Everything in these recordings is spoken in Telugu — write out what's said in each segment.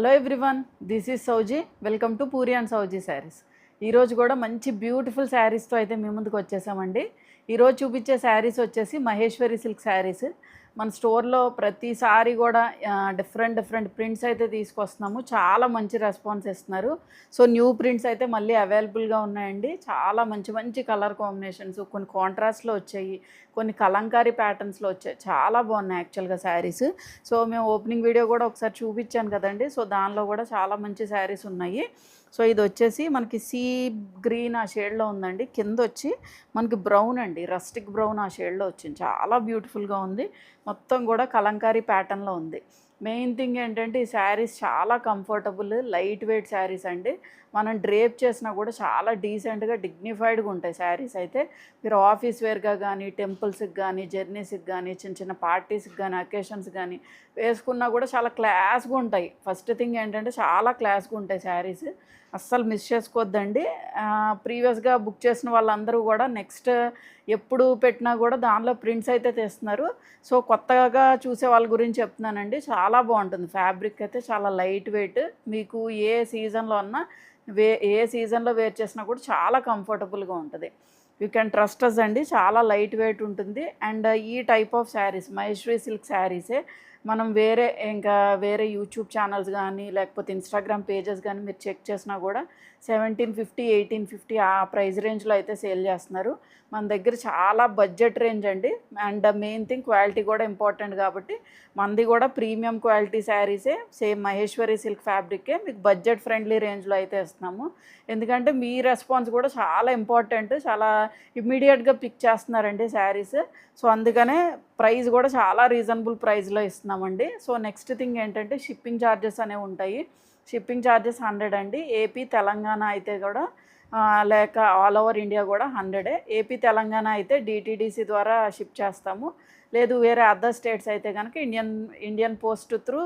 Hello everyone, this is Souji. Welcome to Puri and Souji sarees. ఈరోజు కూడా మంచి బ్యూటిఫుల్ శారీస్తో అయితే మీ ముందుకు వచ్చేసామండి. ఈరోజు చూపించే శారీస్ వచ్చేసి మహేశ్వరి సిల్క్ శారీస్. మన స్టోర్లో ప్రతిసారి కూడా డిఫరెంట్ ప్రింట్స్ అయితే తీసుకొస్తున్నాము. చాలా మంచి రెస్పాన్స్ ఇస్తున్నారు. సో న్యూ ప్రింట్స్ అయితే మళ్ళీ అవైలబుల్గా ఉన్నాయండి. చాలా మంచి కలర్ కాంబినేషన్స్, కొన్ని కాంట్రాస్ట్లో వచ్చాయి, కొన్ని కలంకారీ ప్యాటర్న్స్లో వచ్చాయి. చాలా బాగున్నాయి యాక్చువల్గా శారీస్. సో మేము ఓపెనింగ్ వీడియో కూడా ఒకసారి చూపించాను కదండి. సో దానిలో కూడా చాలా మంచి శారీస్ ఉన్నాయి. సో ఇది వచ్చేసి మనకి సీ గ్రీన్ ఆ షేడ్లో ఉందండి. కింద వచ్చి మనకి బ్రౌన్ అండి, రస్టిక్ బ్రౌన్ ఆ షేడ్లో వచ్చింది. చాలా బ్యూటిఫుల్గా ఉంది. మొత్తం కూడా కలంకారీ ప్యాటర్న్లో ఉంది. మెయిన్ థింగ్ ఏంటంటే ఈ శారీస్ చాలా కంఫర్టబుల్, లైట్ వెయిట్ శారీస్ అండి. మనం డ్రేప్ చేసినా కూడా చాలా డీసెంట్గా, డిగ్నిఫైడ్గా ఉంటాయి శారీస్ అయితే. మీరు ఆఫీస్ వేర్గా కానీ, టెంపుల్స్కి కానీ, జర్నీస్కి కానీ, చిన్న పార్టీస్కి కానీ, అకేషన్స్ కానీ వేసుకున్నా కూడా చాలా క్లాస్గా ఉంటాయి. ఫస్ట్ థింగ్ ఏంటంటే చాలా క్లాస్గా ఉంటాయి శారీస్. అస్సలు మిస్ చేసుకోవద్దండి. ప్రీవియస్గా బుక్ చేసిన వాళ్ళందరూ కూడా నెక్స్ట్ ఎప్పుడు పెట్టినా కూడా దానిలో ప్రింట్స్ అయితే తెస్తున్నారు. సో కొత్తగా చూసే వాళ్ళ గురించి చెప్తున్నానండి. చాలా బాగుంటుంది ఫ్యాబ్రిక్ అయితే, చాలా లైట్ వెయిట్. మీకు ఏ సీజన్లో అన్నా ఏ సీజన్లో వేర్ చేసినా కూడా చాలా కంఫర్టబుల్గా ఉంటుంది. యూ కెన్ ట్రస్ట్ అస్ అండి. చాలా లైట్ వెయిట్ ఉంటుంది. అండ్ ఈ type of sarees Maheshwari silk శారీసే మనం వేరే యూట్యూబ్ ఛానల్స్ కానీ, లేకపోతే ఇన్స్టాగ్రామ్ పేజెస్ కానీ మీరు చెక్ చేసినా కూడా 1750, 1850 ఆ ప్రైస్ రేంజ్లో అయితే సేల్ చేస్తున్నారు. మన దగ్గర చాలా బడ్జెట్ రేంజ్ అండి. అండ్ మెయిన్ థింగ్ క్వాలిటీ కూడా ఇంపార్టెంట్ కాబట్టి మనది కూడా ప్రీమియం క్వాలిటీ శారీసే, సేమ్ మహేశ్వరి సిల్క్ ఫ్యాబ్రికే మీకు బడ్జెట్ ఫ్రెండ్లీ రేంజ్లో అయితే ఇస్తున్నాము. ఎందుకంటే మీ రెస్పాన్స్ కూడా చాలా ఇంపార్టెంట్. చాలా ఇమ్మీడియట్గా పిక్ చేస్తున్నారండి శారీస్. సో అందుకనే ప్రైస్ కూడా చాలా రీజనబుల్ ప్రైస్లో ఇస్తున్నామండి. సో నెక్స్ట్ థింగ్ ఏంటంటే షిప్పింగ్ ఛార్జెస్ అనేవి ఉంటాయి. షిప్పింగ్ ఛార్జెస్ 100 అండి. ఏపీ తెలంగాణ అయితే కూడా లేక ఆల్ ఓవర్ ఇండియా కూడా 100. ఏపీ తెలంగాణ అయితే డిటీడీసీ ద్వారా షిప్ చేస్తాము. లేదు వేరే అదర్ స్టేట్స్ అయితే కనుక ఇండియన్ పోస్ట్ త్రూ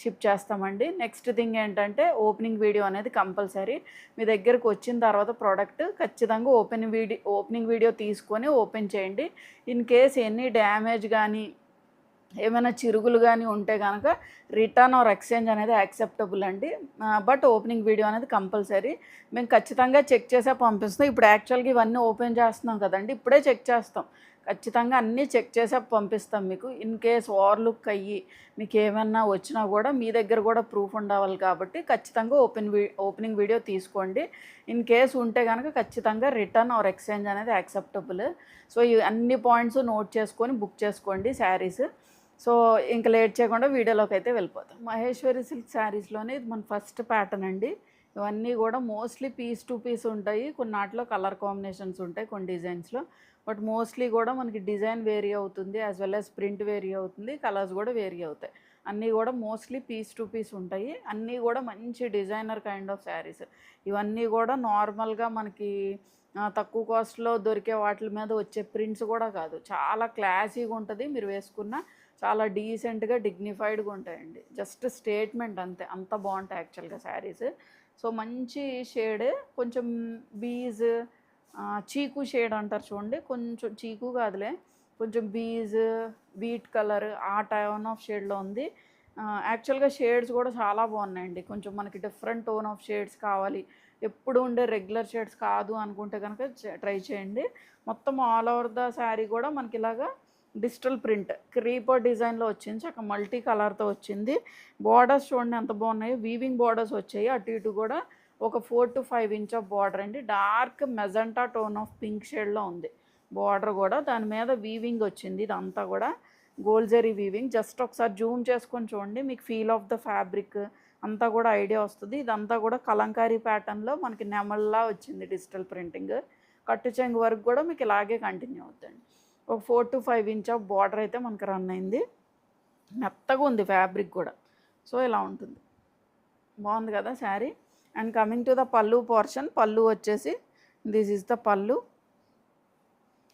షిప్ చేస్తామండి. నెక్స్ట్ థింగ్ ఏంటంటే ఓపెనింగ్ వీడియో అనేది కంపల్సరీ. మీ దగ్గరకు వచ్చిన తర్వాత ప్రోడక్ట్ ఖచ్చితంగా ఓపెనింగ్ వీడియో తీసుకొని ఓపెన్ చేయండి. ఇన్ కేస్ ఎనీ డ్యామేజ్ కానీ, ఏమైనా చిరుగులు కానీ ఉంటే కనుక రిటర్న్ ఆర్ ఎక్స్చేంజ్ అనేది యాక్సెప్టబుల్ అండి. బట్ ఓపెనింగ్ వీడియో అనేది కంపల్సరీ. మేము ఖచ్చితంగా చెక్ చేసే పంపిస్తాం. ఇప్పుడు యాక్చువల్గా ఇవన్నీ ఓపెన్ చేస్తున్నాం కదండి, ఇప్పుడే చెక్ చేస్తాం. ఖచ్చితంగా అన్నీ చెక్ చేసే పంపిస్తాం మీకు. ఇన్ కేస్ ఓవర్లుక్ అయ్యి మీకు ఏమన్నా వచ్చినా కూడా మీ దగ్గర కూడా ప్రూఫ్ ఉండవాలి కాబట్టి ఖచ్చితంగా ఓపెనింగ్ వీడియో తీసుకోండి. ఇన్ కేస్ ఉంటే కనుక ఖచ్చితంగా రిటర్న్ ఆర్ ఎక్స్చేంజ్ అనేది యాక్సెప్టబుల్. సో ఈ అన్ని పాయింట్స్ నోట్ చేసుకొని బుక్ చేసుకోండి శారీస్. సో ఇంకా లేట్ చేయకుండా వీడియోలోకి అయితే వెళ్ళిపోతాం. మహేశ్వరి సిల్క్ శారీస్లోనే ఇది మన ఫస్ట్ ప్యాటర్న్ అండి. ఇవన్నీ కూడా మోస్ట్లీ పీస్ టు పీస్ ఉంటాయి. కొన్నాటిలో కలర్ కాంబినేషన్స్ ఉంటాయి కొన్ని డిజైన్స్లో. బట్ మోస్ట్లీ కూడా మనకి డిజైన్ వేరీ అవుతుంది, as well as print vary అవుతుంది, కలర్స్ కూడా వేరీ అవుతాయి. అన్నీ కూడా మోస్ట్లీ పీస్ టు పీస్ ఉంటాయి. అన్నీ కూడా మంచి డిజైనర్ కైండ్ ఆఫ్ శారీస్. ఇవన్నీ కూడా నార్మల్గా మనకి తక్కువ కాస్ట్లో దొరికే వాటి మీద వచ్చే ప్రింట్స్ కూడా కాదు. చాలా క్లాసీగా ఉంటుంది. మీరు వేసుకున్న చాలా డీసెంట్గా, డిగ్నిఫైడ్గా ఉంటాయండి. జస్ట్ స్టేట్మెంట్ అంతే, అంత బాగుంటాయి యాక్చువల్గా శారీస్. సో మంచి షేడ్, కొంచెం బీజ్ చీకు షేడ్ అంటారు చూడండి, కొంచెం చీకు కాదులే, కొంచెం బీజ్ వీట్ కలర్ ఆ టోన్ ఆఫ్ షేడ్లో ఉంది. యాక్చువల్గా షేడ్స్ కూడా చాలా బాగున్నాయండి. కొంచెం మనకి డిఫరెంట్ టోన్ ఆఫ్ షేడ్స్ కావాలి, ఎప్పుడు ఉండే రెగ్యులర్ షేడ్స్ కాదు అనుకుంటే కనుక ట్రై చేయండి. మొత్తం ఆల్ ఓవర్ ద శారీ కూడా మనకి ఇలాగా డిజిటల్ ప్రింట్ క్రీపర్ డిజైన్లో వచ్చింది. చక్క మల్టీ కలర్తో వచ్చింది. బార్డర్స్ చూడండి ఎంత బాగున్నాయి. వీవింగ్ బార్డర్స్ వచ్చాయి. అటు ఇటు కూడా ఒక 4 to 5 ఇంచ్ ఆఫ్ బార్డర్ అండి. Dark magenta tone of pink షేడ్లో ఉంది బార్డర్ కూడా. దాని మీద వీవింగ్ వచ్చింది. ఇదంతా కూడా గోల్డ్ జరీ వీవింగ్. జస్ట్ ఒకసారి జూమ్ చేసుకొని చూడండి, మీకు ఫీల్ ఆఫ్ ద ఫ్యాబ్రిక్ అంతా కూడా ఐడియా వస్తుంది. ఇదంతా కూడా కలంకారీ ప్యాటర్న్లో మనకి నెమల్లా వచ్చింది డిజిటల్ ప్రింటింగ్. కట్టు చెంగు వరకు కూడా మీకు ఇలాగే కంటిన్యూ అవుతుంది. ఒక 4 to 5 ఇంచ్ ఆఫ్ బార్డర్ అయితే మనకు రన్ అయింది. మెత్తగా ఉంది ఫ్యాబ్రిక్ కూడా. సో ఇలా ఉంటుంది, బాగుంది కదా sari. And coming to the pallu portion, pallu వచ్చేసి దిస్ ఈజ్ ద పళ్ళు.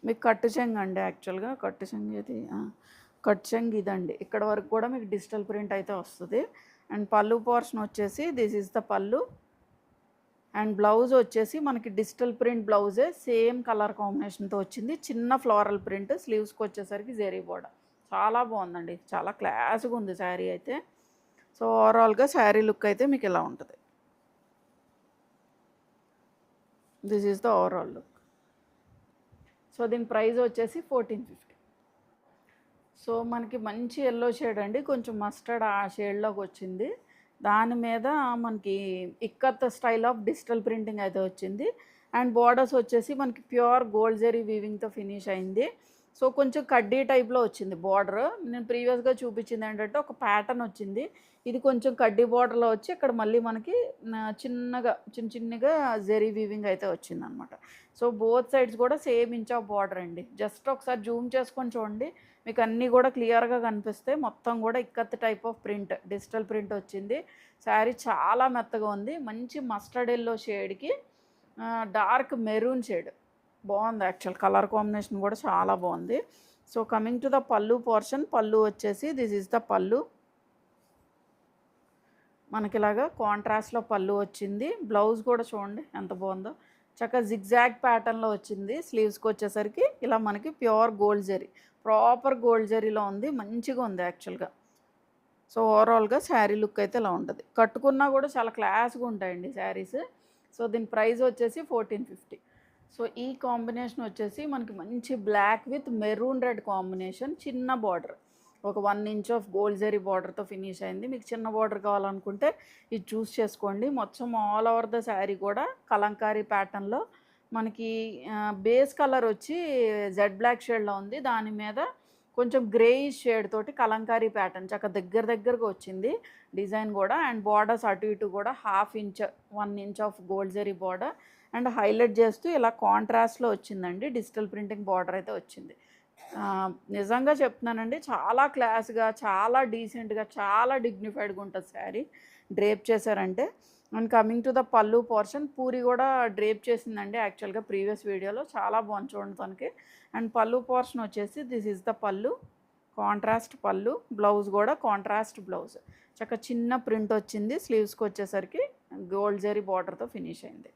మీకు కట్టు చెంగు అండి. యాక్చువల్గా కట్టు చెంగు ఇదండి. ఇక్కడ వరకు కూడా మీకు డిజిటల్ ప్రింట్ అయితే వస్తుంది. అండ్ పళ్ళు పోర్షన్ వచ్చేసి దిస్ ఈజ్ ద పళ్ళు. అండ్ బ్లౌజ్ వచ్చేసి మనకి డిజిటల్ ప్రింట్ బ్లౌజే, సేమ్ కలర్ కాంబినేషన్తో వచ్చింది. చిన్న ఫ్లోరల్ ప్రింట్. స్లీవ్స్కి వచ్చేసరికి జెరీ బోర్డర్. చాలా బాగుందండి, చాలా క్లాస్గా ఉంది శారీ అయితే. సో ఓవరాల్గా శారీ లుక్ అయితే మీకు ఇలా ఉంటుంది. This is the overall look. So దీని ప్రైస్ వచ్చేసి 1450. సో మనకి మంచి ఎల్లో షేడ్ అండి, కొంచెం మస్టర్డ్ ఆ షేడ్లోకి వచ్చింది. దాని మీద మనకి ikat style of digital printing అయితే వచ్చింది. అండ్ బార్డర్స్ వచ్చేసి మనకి ప్యూర్ గోల్డ్ జరీ వీవింగ్తో ఫినిష్ అయింది. సో కొంచెం కడ్డీ టైప్లో వచ్చింది బార్డర్. నేను ప్రీవియస్గా చూపించింది ఏంటంటే ఒక ప్యాటర్న్ వచ్చింది, ఇది కొంచెం కడ్డీ బార్డర్లో వచ్చి ఇక్కడ మళ్ళీ మనకి చిన్నగా జెరీ వీవింగ్ అయితే వచ్చింది అనమాట. సో బోత్ సైడ్స్ కూడా సేమ్ ఇంచ్ ఆఫ్ బార్డర్ అండి. జస్ట్ ఒకసారి జూమ్ చేసుకొని చూడండి, మీకు అన్నీ కూడా క్లియర్గా కనిపిస్తాయి. మొత్తం కూడా ikat type of print, digital print వచ్చింది. శారీ చాలా మెత్తగా ఉంది, మంచి మస్టర్డ్ ఎల్లో షేడ్కి డార్క్ మెరూన్ షేడ్ బాగుంది. యాక్చువల్ కలర్ కాంబినేషన్ కూడా చాలా బాగుంది. So coming to the pallu portion, pallu వచ్చేసి దిస్ ఈజ్ ద పళ్ళు. మనకి ఇలాగా కాంట్రాస్ట్లో పళ్ళు వచ్చింది. బ్లౌజ్ కూడా చూడండి ఎంత బాగుందో, చక్కగా జిగ్జాగ్ ప్యాటర్న్లో వచ్చింది. స్లీవ్స్కి వచ్చేసరికి ఇలా మనకి pure gold zari, proper gold జరీలో ఉంది, మంచిగా ఉంది యాక్చువల్గా. సో ఓవరాల్గా శారీ లుక్ అయితే ఇలా ఉంటుంది. కట్టుకున్నా కూడా చాలా క్లాస్గా ఉంటాయండి శారీస్. సో దీని ప్రైస్ వచ్చేసి 1450. సో ఈ కాంబినేషన్ వచ్చేసి మనకి మంచి black with maroon red combination, చిన్న బార్డర్, ఒక 1 ఇంచ్ ఆఫ్ గోల్డ్ జరీ బార్డర్తో ఫినిష్ అయింది. మీకు చిన్న బార్డర్ కావాలనుకుంటే ఇది చూస్ చేసుకోండి. మొత్తం ఆల్ ఓవర్ ద శారీ కూడా కలంకారీ ప్యాటర్న్లో మనకి బేస్ కలర్ వచ్చి జెడ్ బ్లాక్ షేడ్లో ఉంది, దాని మీద కొంచెం గ్రేయిష్ షేడ్ తోటి కలంకారీ ప్యాటర్న్ చక్కగా దగ్గరగా వచ్చింది డిజైన్ కూడా. అండ్ బార్డర్స్ అటు ఇటు కూడా 1/2 inch 1 inch of gold zari border and highlight చేస్తూ ఇలా కాంట్రాస్ట్లో వచ్చిందండి. డిజిటల్ ప్రింటింగ్ బార్డర్ అయితే వచ్చింది. నిజంగా చెప్తున్నానండి, చాలా క్లాస్గా, చాలా డీసెంట్గా, చాలా డిగ్నిఫైడ్గా ఉంటుంది శారీ డ్రేప్ చేశారంటే. And coming to the pallu portion, puri కూడా డ్రేప్ చేసిందండి యాక్చువల్గా ప్రీవియస్ వీడియోలో, చాలా బాగుంది చూడండి తనకి. అండ్ పళ్ళు పోర్షన్ వచ్చేసి దిస్ ఈజ్ ద పళ్ళు, కాంట్రాస్ట్ పళ్ళు. బ్లౌజ్ కూడా కాంట్రాస్ట్ బ్లౌజ్, చక్కగా చిన్న ప్రింట్ వచ్చింది. స్లీవ్స్కి వచ్చేసరికి గోల్డ్ జరీ బార్డర్తో ఫినిష్ అయింది.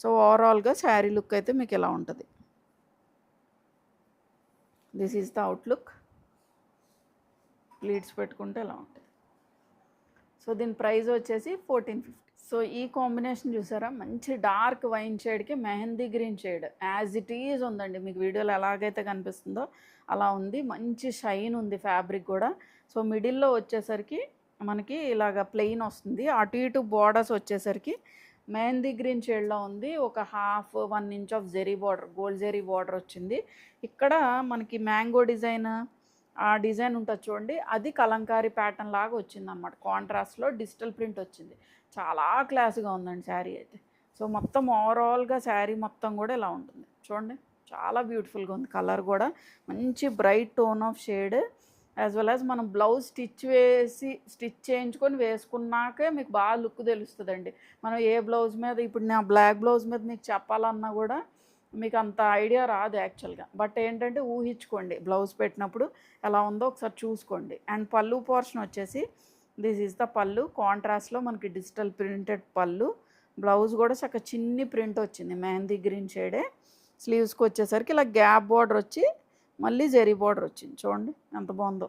సో ఓవరాల్గా శారీ లుక్ అయితే మీకు ఇలా ఉంటుంది. This is the outlook. Pleats పెట్టుకుంటే ఇలా ఉంటుంది. సో దీని ప్రైస్ వచ్చేసి 1450. సో ఈ కాంబినేషన్ చూసారా, మంచి డార్క్ వైన్ షేడ్కి mehndi green shade as it is ఉందండి. మీకు వీడియోలో ఎలాగైతే కనిపిస్తుందో అలా ఉంది. మంచి షైన్ ఉంది ఫ్యాబ్రిక్ కూడా. సో మిడిల్లో వచ్చేసరికి మనకి ఇలాగ ప్లెయిన్ వస్తుంది, అటు ఇటు బార్డర్స్ వచ్చేసరికి మెహందీ గ్రీన్ షేడ్లో ఉంది. ఒక 1/2 inch of zari border, gold zari border వచ్చింది. ఇక్కడ మనకి మ్యాంగో డిజైన్, ఆ డిజైన్ ఉంటుంది చూడండి, అది కలంకారీ ప్యాటర్న్ లాగా వచ్చిందన్నమాట. కాంట్రాస్ట్లో డిజిటల్ ప్రింట్ వచ్చింది. చాలా క్లాస్గా ఉందండి శారీ అయితే. సో మొత్తం ఓవరాల్గా శారీ మొత్తం కూడా ఇలా ఉంటుంది చూడండి, చాలా బ్యూటిఫుల్గా ఉంది. కలర్ కూడా మంచి bright tone of shade, as well as మనం బ్లౌజ్ స్టిచ్ చేయించుకొని వేసుకున్నాకే మీకు బాగా లుక్ తెలుస్తుందండి. మనం ఏ బ్లౌజ్ మీద, ఇప్పుడు నా బ్లాక్ బ్లౌజ్ మీద మీకు చెప్పాలన్నా కూడా మీకు అంత ఐడియా రాదు యాక్చువల్గా. బట్ ఏంటంటే ఊహించుకోండి, బ్లౌజ్ పెట్టినప్పుడు ఎలా ఉందో ఒకసారి చూసుకోండి. అండ్ పళ్ళు పోర్షన్ వచ్చేసి దిస్ ఈజ్ ద పళ్ళు, కాంట్రాస్ట్లో మనకి డిజిటల్ ప్రింటెడ్ పళ్ళు. బ్లౌజ్ కూడా చక్కగా చిన్ని ప్రింట్ వచ్చింది, మెహందీ గ్రీన్ షేడే. స్లీవ్స్కి వచ్చేసరికి ఇలా గ్యాప్ బార్డర్ వచ్చి మళ్ళీ జెరీ బార్డర్ వచ్చింది చూడండి ఎంత బాగుందో.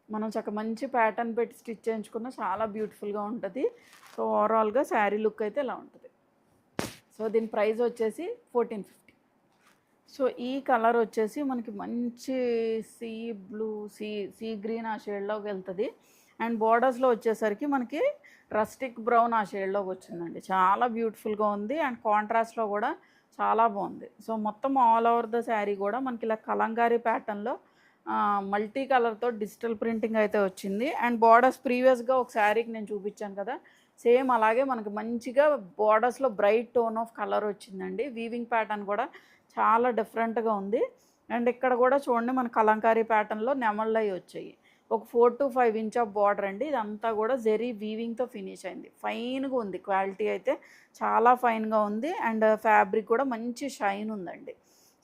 మనం చక్కగా మంచి ప్యాటర్న్ పెట్టి స్టిచ్ చేయించుకున్న చాలా బ్యూటిఫుల్గా ఉంటుంది. సో ఓవరాల్గా శారీ లుక్ అయితే ఇలా ఉంటుంది. సో దీని ప్రైస్ వచ్చేసి 1450. సో ఈ కలర్ వచ్చేసి మనకి మంచి సీ బ్లూ, సీ గ్రీన్ ఆ షేడ్లోకి వెళ్తుంది. అండ్ బార్డర్స్లో వచ్చేసరికి మనకి రస్టిక్ బ్రౌన్ ఆ షేడ్లోకి వచ్చిందండి. చాలా బ్యూటిఫుల్గా ఉంది. అండ్ కాంట్రాస్ట్లో కూడా చాలా బాగుంది. సో మొత్తం ఆల్ ఓవర్ ద శారీ కూడా మనకి ఇలా కలంకారీ ప్యాటర్న్లో మల్టీ కలర్తో డిజిటల్ ప్రింటింగ్ అయితే వచ్చింది. అండ్ బార్డర్స్ ప్రీవియస్గా ఒక శారీకి నేను చూపించాను కదా, సేమ్ అలాగే మనకి మంచిగా బార్డర్స్లో బ్రైట్ టోన్ ఆఫ్ కలర్ వచ్చిందండి. వీవింగ్ ప్యాటర్న్ కూడా చాలా డిఫరెంట్గా ఉంది. అండ్ ఇక్కడ కూడా చూడండి మన కలంకారీ ప్యాటర్న్లో నెమళ్ళు అవి వచ్చాయి. ఒక 4 to 5 ఇంచ్ ఆఫ్ బార్డర్ అండి. ఇదంతా కూడా జెరీ వీవింగ్తో ఫినిష్ అయింది. ఫైన్గా ఉంది, క్వాలిటీ అయితే చాలా ఫైన్గా ఉంది. అండ్ ఫ్యాబ్రిక్ కూడా మంచి షైన్ ఉందండి.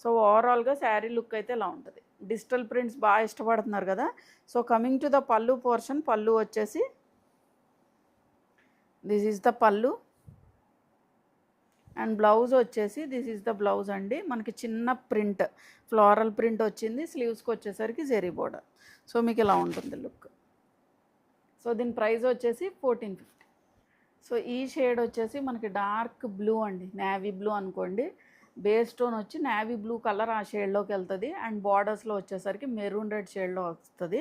సో ఓవరాల్గా శారీ లుక్ అయితే ఇలా ఉంటుంది. డిజిటల్ ప్రింట్స్ బాగా ఇష్టపడుతున్నారు కదా. So coming to the pallu portion, pallu వచ్చేసి దిస్ ఈజ్ ద పళ్ళు. అండ్ బ్లౌజ్ వచ్చేసి దిస్ ఈజ్ ద బ్లౌజ్ అండి. మనకి చిన్న ప్రింట్, ఫ్లోరల్ ప్రింట్ వచ్చింది. స్లీవ్స్కి వచ్చేసరికి జెరీ బోర్డర్. సో మీకు ఇలా ఉంటుంది లుక్. సో దీని ప్రైస్ వచ్చేసి 1450. సో ఈ షేడ్ వచ్చేసి మనకి డార్క్ బ్లూ అండి, నేవీ బ్లూ అనుకోండి. బేస్ టోన్ వచ్చి నేవీ బ్లూ కలర్ ఆ షేడ్లోకి వెళ్తుంది. అండ్ బార్డర్స్లో వచ్చేసరికి మెరూన్ రెడ్ షేడ్లో వస్తుంది.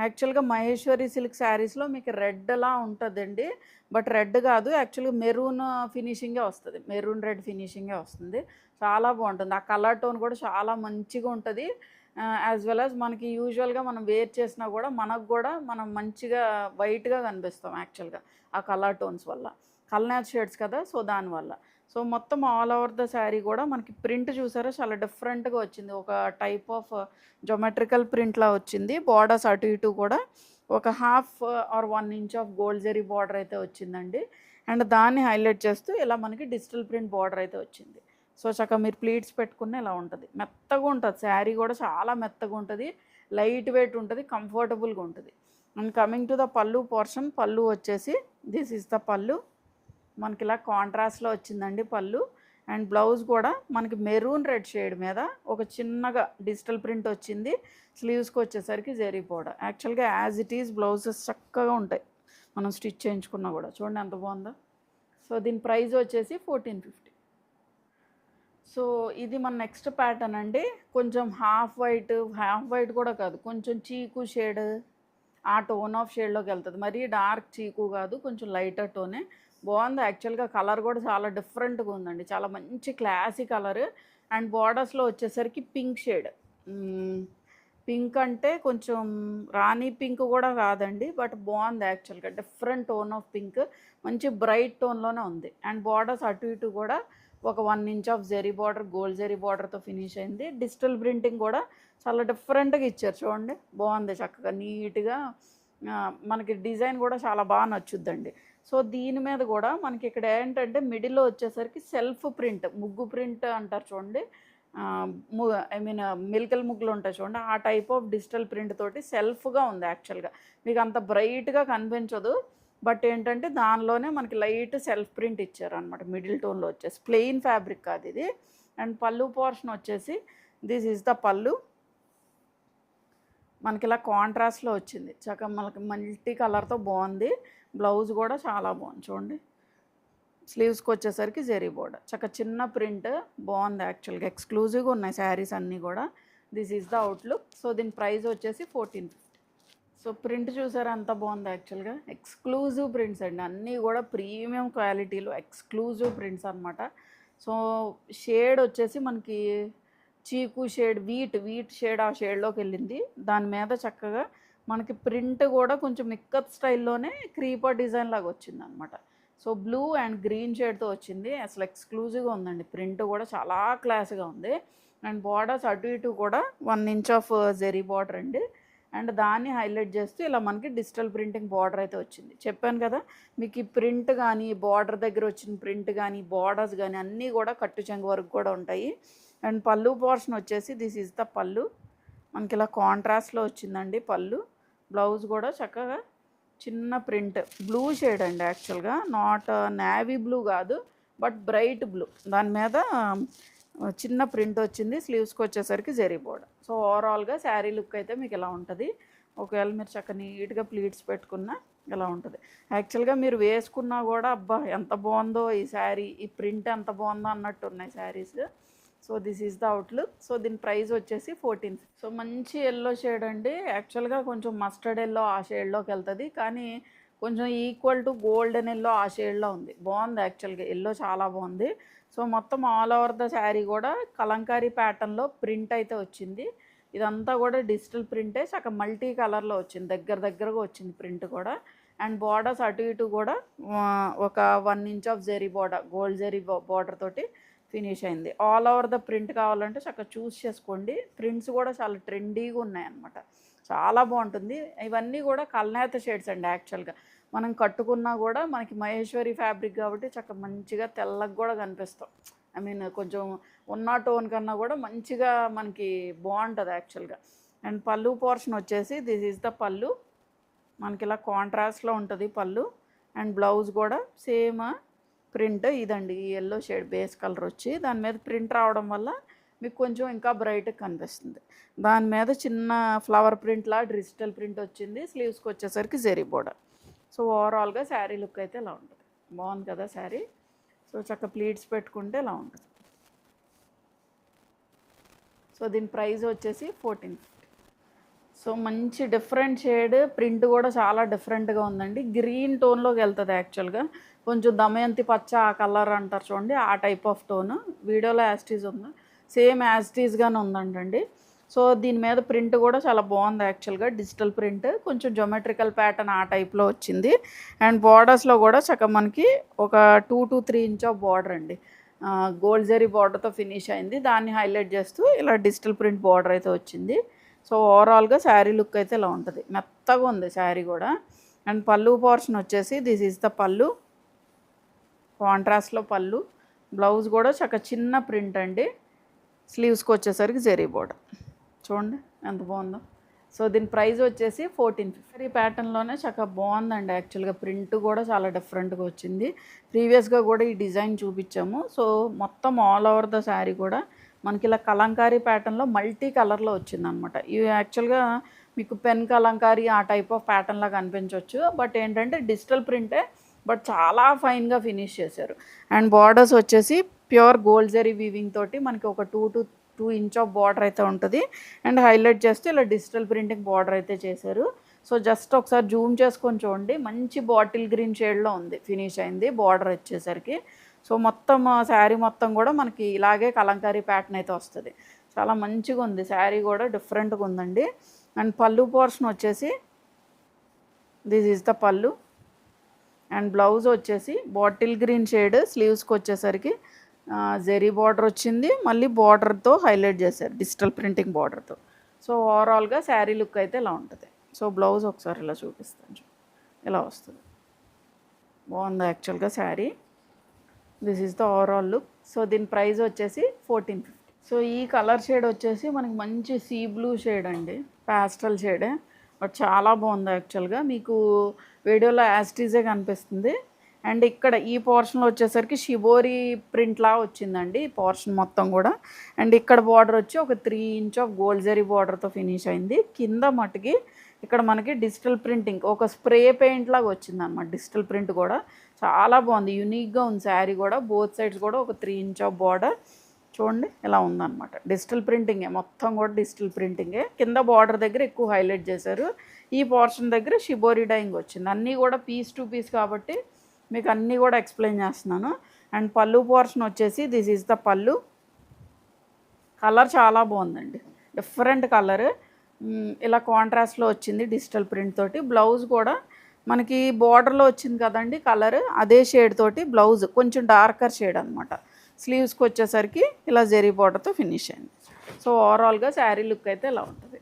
యాక్చువల్గా మహేశ్వరి సిల్క్ శారీస్లో మీకు రెడ్లా ఉంటుందండి, బట్ రెడ్ కాదు, యాక్చువల్గా మెరూన్ ఫినిషింగే వస్తుంది, మెరూన్ రెడ్ ఫినిషింగే వస్తుంది. చాలా బాగుంటుంది. ఆ కలర్ టోన్ కూడా చాలా మంచిగా ఉంటుంది. యాజ్ వెల్ యాజ్ మనకి యూజువల్గా మనం వేర్ చేసినా కూడా మనకు కూడా మనం మంచిగా వైట్గా కనిపిస్తాం యాక్చువల్గా ఆ కలర్ టోన్స్ వల్ల. కల్నాథ్ షేడ్స్ కదా, సో దానివల్ల. సో మొత్తం ఆల్ ఓవర్ ద శారీ కూడా మనకి ప్రింట్ చూసారా చాలా డిఫరెంట్గా వచ్చింది. ఒక టైప్ ఆఫ్ జోమెట్రికల్ ప్రింట్లా వచ్చింది. బార్డర్స్ అటు ఇటు కూడా ఒక 1/2 or 1 inch of gold zari border అయితే వచ్చిందండి. అండ్ దాన్ని హైలైట్ చేస్తూ ఇలా మనకి డిజిటల్ ప్రింట్ బార్డర్ అయితే వచ్చింది. సో చక్కగా మీరు ప్లీట్స్ పెట్టుకున్న ఇలా ఉంటుంది. మెత్తగా ఉంటుంది శారీ కూడా, చాలా మెత్తగా ఉంటుంది, లైట్ వెయిట్ ఉంటుంది, కంఫర్టబుల్గా ఉంటుంది. And coming to the pallu portion, pallu వచ్చేసి దిస్ ఈస్ ద పళ్ళు. మనకి ఇలా కాంట్రాస్ట్లో వచ్చిందండి పళ్ళు. అండ్ బ్లౌజ్ కూడా మనకి మెరూన్ రెడ్ షేడ్ మీద ఒక చిన్నగా డిజిటల్ ప్రింట్ వచ్చింది. స్లీవ్స్కి వచ్చేసరికి జరీ బోర్డర్. యాక్చువల్గా యాజ్ ఇట్ ఈజ్ బ్లౌజెస్ చక్కగా ఉంటాయి మనం స్టిచ్ చేయించుకున్నా కూడా. చూడండి ఎంత బాగుందో. సో దీని ప్రైస్ వచ్చేసి 1450. సో ఇది మన నెక్స్ట్ ప్యాటర్న్ అండి. కొంచెం హాఫ్ వైట్ కూడా కాదు, కొంచెం చీకు షేడ్, ఆ టోన్ ఆఫ్ షేడ్లోకి వెళ్తుంది. మరీ డార్క్ చీకు కాదు, కొంచెం లైటర్ టోనే. బాగుంది. యాక్చువల్గా కలర్ కూడా చాలా డిఫరెంట్గా ఉందండి, చాలా మంచి క్లాసీ కలర్. అండ్ బార్డర్స్లో వచ్చేసరికి పింక్ షేడ్. పింక్ అంటే కొంచెం రాణి పింక్ కూడా కాదండి, బట్ బాగుంది. యాక్చువల్గా డిఫరెంట్ టోన్ ఆఫ్ పింక్, మంచి బ్రైట్ టోన్లోనే ఉంది. అండ్ బార్డర్స్ అటు ఇటు కూడా ఒక 1 inch of zari border, gold zari బార్డర్తో ఫినిష్ అయింది. డిజిటల్ ప్రింటింగ్ కూడా చాలా డిఫరెంట్గా ఇచ్చారు. చూడండి బాగుంది, చక్కగా నీట్గా మనకి డిజైన్ కూడా చాలా బాగా నచ్చుద్దండి. సో దీని మీద కూడా మనకి ఇక్కడ ఏంటంటే మిడిల్లో వచ్చేసరికి సెల్ఫ్ ప్రింట్, ముగ్గు ప్రింట్ అంటారు చూడండి, ఐ మీన్ మిల్కల్ ముగ్గులు ఉంటాయి చూడండి, ఆ టైప్ ఆఫ్ డిజిటల్ ప్రింట్ తోటి సెల్ఫ్గా ఉంది. యాక్చువల్గా మీకు అంత బ్రైట్గా కనిపించదు, బట్ ఏంటంటే దానిలోనే మనకి లైట్ సెల్ఫ్ ప్రింట్ ఇచ్చారనమాట. మిడిల్ టోన్లో వచ్చేసి ప్లెయిన్ ఫ్యాబ్రిక్ కాదు ఇది. అండ్ పళ్ళు పోర్షన్ వచ్చేసి దిస్ ఈజ్ ద పళ్ళు. మనకి ఇలా కాంట్రాస్ట్లో వచ్చింది, చక్కగా మనకి మల్టీ కలర్తో బాగుంది. బ్లౌజ్ కూడా చాలా బాగుంది చూడండి. స్లీవ్స్కి వచ్చేసరికి జరీ బోర్డర్, చక్కగా చిన్న ప్రింట్ బాగుంది. యాక్చువల్గా ఎక్స్క్లూజివ్గా ఉన్నాయి శారీస్ అన్నీ కూడా. This is the outlook. So దీని ప్రైస్ వచ్చేసి 1450. సో ప్రింట్ చూసారా అంత బాగుంది. యాక్చువల్గా ఎక్స్క్లూజివ్ ప్రింట్స్ అండి, అన్నీ కూడా ప్రీమియం క్వాలిటీలో ఎక్స్క్లూజివ్ ప్రింట్స్ అనమాట. సో షేడ్ వచ్చేసి మనకి చీకు షేడ్, వీట్ షేడ్, ఆ షేడ్లోకి వెళ్ళింది. దాని మీద చక్కగా మనకి ప్రింట్ కూడా కొంచెం మిక్కత్ స్టైల్లోనే క్రీపర్ డిజైన్ లాగా వచ్చింది అనమాట. సో బ్లూ అండ్ గ్రీన్ షేడ్తో వచ్చింది. అసలు ఎక్స్క్లూజివ్గా ఉందండి, ప్రింట్ కూడా చాలా క్లాస్గా ఉంది. అండ్ బార్డర్స్ అటు ఇటు కూడా 1 inch ఆఫ్ జెరీ బార్డర్ అండి. అండ్ దాన్ని హైలైట్ చేస్తూ ఇలా మనకి డిజిటల్ ప్రింటింగ్ బార్డర్ అయితే వచ్చింది. చెప్పాను కదా మీకు ఈ ప్రింట్ కానీ, బార్డర్ దగ్గర వచ్చిన ప్రింట్ కానీ, బార్డర్స్ కానీ అన్నీ కూడా కట్టు చెంగు వరకు కూడా ఉంటాయి. అండ్ పళ్ళు పోర్షన్ వచ్చేసి దిస్ ఈజ్ ద పళ్ళు. మనకి ఇలా కాంట్రాస్ట్లో వచ్చిందండి పళ్ళు. బ్లౌజ్ కూడా చక్కగా చిన్న ప్రింట్, బ్లూ షేడ్ అండి. యాక్చువల్గా నాట్ నేవీ బ్లూ కాదు, బట్ బ్రైట్ బ్లూ. దాని మీద చిన్న ప్రింట్ వచ్చింది. స్లీవ్స్కి వచ్చేసరికి జరీ బోర్డర్. సో ఓవరాల్గా శారీ లుక్ అయితే మీకు ఇలా ఉంటుంది. ఒకవేళ మీరు చక్కగా నీట్గా ప్లీట్స్ పెట్టుకున్నా ఇలా ఉంటుంది. యాక్చువల్గా మీరు వేసుకున్నా కూడా అబ్బా ఎంత బాగుందో ఈ శారీ, ఈ ప్రింట్ ఎంత బాగుందో అన్నట్టు ఉన్నాయి saris. So this is the outlook. So దీని ప్రైస్ వచ్చేసి 14. సో మంచి ఎల్లో షేడ్ అండి. యాక్చువల్గా కొంచెం మస్టర్డ్ ఎల్లో ఆ షేడ్లోకి వెళ్తుంది, కానీ కొంచెం ఈక్వల్ టు గోల్డెన్ ఎల్లో ఆ షేడ్లో ఉంది. బాగుంది యాక్చువల్గా, ఎల్లో చాలా బాగుంది. సో మొత్తం ఆల్ ఓవర్ ద శారీ కూడా కలంకారీ ప్యాటర్న్లో ప్రింట్ అయితే వచ్చింది. ఇదంతా కూడా డిజిటల్ ప్రింటే, చక్కగా మల్టీ కలర్లో వచ్చింది, దగ్గరగా వచ్చింది ప్రింట్ కూడా. అండ్ బార్డర్స్ అటు ఇటు కూడా ఒక 1 inch of zari border, gold zari border తోటి ఫినిష్ అయింది. ఆల్ ఓవర్ ద ప్రింట్ కావాలంటే చక్కగా చూస్ చేసుకోండి. ప్రింట్స్ కూడా చాలా ట్రెండీగా ఉన్నాయన్నమాట, చాలా బాగుంటుంది. ఇవన్నీ కూడా కల్నేత షేడ్స్ అండి. యాక్చువల్గా మనం కట్టుకున్నా కూడా మనకి మహేశ్వరి ఫ్యాబ్రిక్ కాబట్టి చక్కగా మంచిగా తెల్లగా కూడా కనిపిస్తాం. ఐ మీన్ కొంచెం ఉన్న టోన్ కన్నా కూడా మంచిగా మనకి బాగుంటుంది యాక్చువల్గా. అండ్ పళ్ళు పోర్షన్ వచ్చేసి దిస్ ఈజ్ ద పళ్ళు. మనకి ఇలా కాంట్రాస్ట్లో ఉంటుంది పళ్ళు. అండ్ బ్లౌజ్ కూడా సేమ్ ప్రింట్ ఇదండి, ఈ ఎల్లో షేడ్ బేస్ కలర్ వచ్చి దాని మీద ప్రింట్ రావడం వల్ల మీకు కొంచెం ఇంకా బ్రైట్గా కనిపిస్తుంది. దాని మీద చిన్న ఫ్లవర్ ప్రింట్లా డిజిటల్ ప్రింట్ వచ్చింది. స్లీవ్స్కి వచ్చేసరికి జెరీ బోర్డర్. సో ఓవరాల్గా శారీ లుక్ అయితే ఇలా ఉంటుంది. బాగుంది కదా శారీ. సో చక్కగా ప్లీట్స్ పెట్టుకుంటే ఇలా ఉంటుంది. సో దీని ప్రైస్ వచ్చేసి 1450. సో మంచి డిఫరెంట్ షేడ్, ప్రింట్ కూడా చాలా డిఫరెంట్గా ఉందండి. గ్రీన్ టోన్లోకి వెళ్తుంది యాక్చువల్గా. కొంచెం దమయంతి పచ్చ ఆ కలర్ అంటారు చూడండి, ఆ టైప్ ఆఫ్ టోన్. వీడియోలో యాస్టీజ్ ఉంది, సేమ్ యాస్టీజ్గానే ఉందంటండి. సో దీని మీద ప్రింట్ కూడా చాలా బాగుంది యాక్చువల్గా, డిజిటల్ ప్రింట్, కొంచెం జోమెట్రికల్ ప్యాటర్న్ ఆ టైప్లో వచ్చింది. అండ్ బార్డర్స్లో కూడా చక్కగా మనకి ఒక 2 to 3 ఇంచ్ ఆఫ్ బార్డర్ అండి, గోల్డ్ జరీ బార్డర్తో ఫినిష్ అయింది. దాన్ని హైలైట్ చేస్తూ ఇలా డిజిటల్ ప్రింట్ బార్డర్ అయితే వచ్చింది. సో ఓవరాల్గా శారీ లుక్ అయితే ఇలా ఉంటుంది. మెత్తగా ఉంది శారీ కూడా. అండ్ పళ్ళు పోర్షన్ వచ్చేసి దిస్ ఈజ్ ద పళ్ళు, కాంట్రాస్ట్లో పళ్ళు. బ్లౌజ్ కూడా చక్కగా చిన్న ప్రింట్ అండి. స్లీవ్స్కి వచ్చేసరికి జరీ బోర్డర్ చూడండి ఎంత బాగుందో. సో దీని ప్రైస్ వచ్చేసి 1450. ఈ ప్యాటర్న్లోనే చక్కగా బాగుందండి యాక్చువల్గా. ప్రింట్ కూడా చాలా డిఫరెంట్గా వచ్చింది. ప్రీవియస్గా కూడా ఈ డిజైన్ చూపించాము. సో మొత్తం ఆల్ ఓవర్ ద శారీ కూడా మనకి ఇలా కలంకారీ ప్యాటర్న్లో మల్టీ కలర్లో వచ్చిందనమాట. ఇవి యాక్చువల్గా మీకు పెన్ కలంకారీ ఆ టైప్ ఆఫ్ ప్యాటర్న్లా కనిపించవచ్చు. బట్ ఏంటంటే డిజిటల్ ప్రింటే, బట్ చాలా ఫైన్గా ఫినిష్ చేశారు. అండ్ బార్డర్స్ వచ్చేసి ప్యూర్ గోల్డ్ జరీ వీవింగ్ తోటి మనకి ఒక 2 to 2 ఇంచ్ ఆఫ్ బార్డర్ అయితే ఉంటుంది. అండ్ హైలైట్ చేస్తే ఇలా డిజిటల్ ప్రింటింగ్ బార్డర్ అయితే చేశారు. సో జస్ట్ ఒకసారి జూమ్ చేసుకొని చూడండి, మంచి బాటిల్ గ్రీన్ షేడ్లో ఉంది ఫినిష్ అయింది బార్డర్ వచ్చేసరికి. సో మొత్తం శారీ మొత్తం కూడా మనకి ఇలాగే కలంకారీ ప్యాటర్న్ అయితే వస్తుంది. చాలా మంచిగా ఉంది శారీ కూడా, డిఫరెంట్గా ఉందండి. అండ్ పళ్ళు పోర్షన్ వచ్చేసి దిస్ ఈజ్ ద పళ్ళు. అండ్ బ్లౌజ్ వచ్చేసి బాటిల్ గ్రీన్ షేడ్, స్లీవ్స్కి వచ్చేసరికి జెరీ బార్డర్ వచ్చింది, మళ్ళీ బార్డర్తో హైలైట్ చేశారు డిజిటల్ ప్రింటింగ్ బార్డర్తో. సో ఓవరాల్గా శారీ లుక్ అయితే ఇలా ఉంటుంది. సో బ్లౌజ్ ఒకసారి ఇలా చూపిస్తాను, ఇలా వస్తుంది. బాగుంది యాక్చువల్గా sari. This is the overall look. So దీని ప్రైస్ వచ్చేసి 1450. సో ఈ కలర్ షేడ్ వచ్చేసి మనకి మంచి సీ బ్లూ షేడ్ అండి, ప్యాస్టల్ షేడే, బట్ చాలా బాగుంది యాక్చువల్గా. మీకు వీడియోలో యాస్టీజే కనిపిస్తుంది. అండ్ ఇక్కడ ఈ పోర్షన్లో వచ్చేసరికి షిబోరి ప్రింట్లా వచ్చిందండి ఈ పోర్షన్ మొత్తం కూడా. అండ్ ఇక్కడ బార్డర్ వచ్చి ఒక 3 ఇంచ్ ఆఫ్ గోల్డ్ జరీ బార్డర్తో ఫినిష్ అయింది. కింద మటుకి ఇక్కడ మనకి డిజిటల్ ప్రింటింగ్ ఒక స్ప్రే పెయింట్ లాగా వచ్చింది అనమాట. డిజిటల్ ప్రింట్ కూడా చాలా బాగుంది, యూనిక్గా ఉంది శారీ కూడా. బోత్ సైడ్స్ కూడా ఒక 3 ఇంచ్ ఆఫ్ బార్డర్ చూడండి ఇలా ఉందన్నమాట. డిజిటల్ ప్రింటింగే మొత్తం కూడా, డిజిటల్ ప్రింటింగే. కింద బార్డర్ దగ్గర ఎక్కువ హైలైట్ చేశారు. ఈ పోర్షన్ దగ్గర షిబోరి డైయింగ్ వచ్చింది. అన్నీ కూడా పీస్ టు పీస్ కాబట్టి మీకు అన్నీ కూడా ఎక్స్ప్లెయిన్ చేస్తున్నాను. అండ్ పళ్ళు పోర్షన్ వచ్చేసి దిస్ ఈజ్ ద పళ్ళు. కలర్ చాలా బాగుందండి, డిఫరెంట్ కలర్, ఇలా కాంట్రాస్ట్లో వచ్చింది డిజిటల్ ప్రింట్ తోటి. బ్లౌజ్ కూడా మనకి బార్డర్లో వచ్చింది కదండి కలర్, అదే షేడ్ తోటి బ్లౌజ్ కొంచెం డార్కర్ షేడ్ అనమాట. స్లీవ్స్కి వచ్చేసరికి ఇలా జెరీ బార్డర్తో ఫినిష్ అయింది. సో ఓవరాల్గా శారీ లుక్ అయితే ఇలా ఉంటుంది.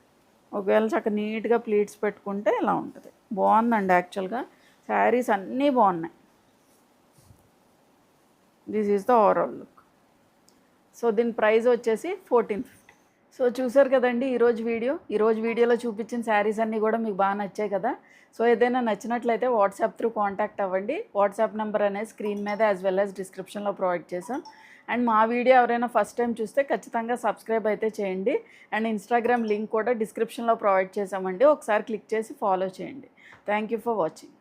ఒకవేళ చక్కగా నీట్గా ప్లీట్స్ పెట్టుకుంటే ఇలా ఉంటుంది. బాగుందండి యాక్చువల్గా, శారీస్ అన్నీ బాగున్నాయి. This is the overall look. So దీని ప్రైస్ వచ్చేసి 1450. సో చూసారు కదండి ఈరోజు వీడియోలో చూపించిన శారీస్ అన్నీ కూడా మీకు బాగా నచ్చాయి కదా. సో ఏదైనా నచ్చినట్లయితే వాట్సాప్ త్రూ కాంటాక్ట్ అవ్వండి. వాట్సాప్ నెంబర్ అనేది స్క్రీన్ మీద యాజ్ వెల్ యాజ్ డిస్క్రిప్షన్లో ప్రొవైడ్ చేసాం. అండ్ మా వీడియో ఎవరైనా ఫస్ట్ టైం చూస్తే ఖచ్చితంగా సబ్స్క్రైబ్ అయితే చేయండి. అండ్ ఇన్స్టాగ్రామ్ లింక్ కూడా డిస్క్రిప్షన్లో ప్రొవైడ్ చేసామండి, ఒకసారి క్లిక్ చేసి ఫాలో చేయండి. Thank you for watching.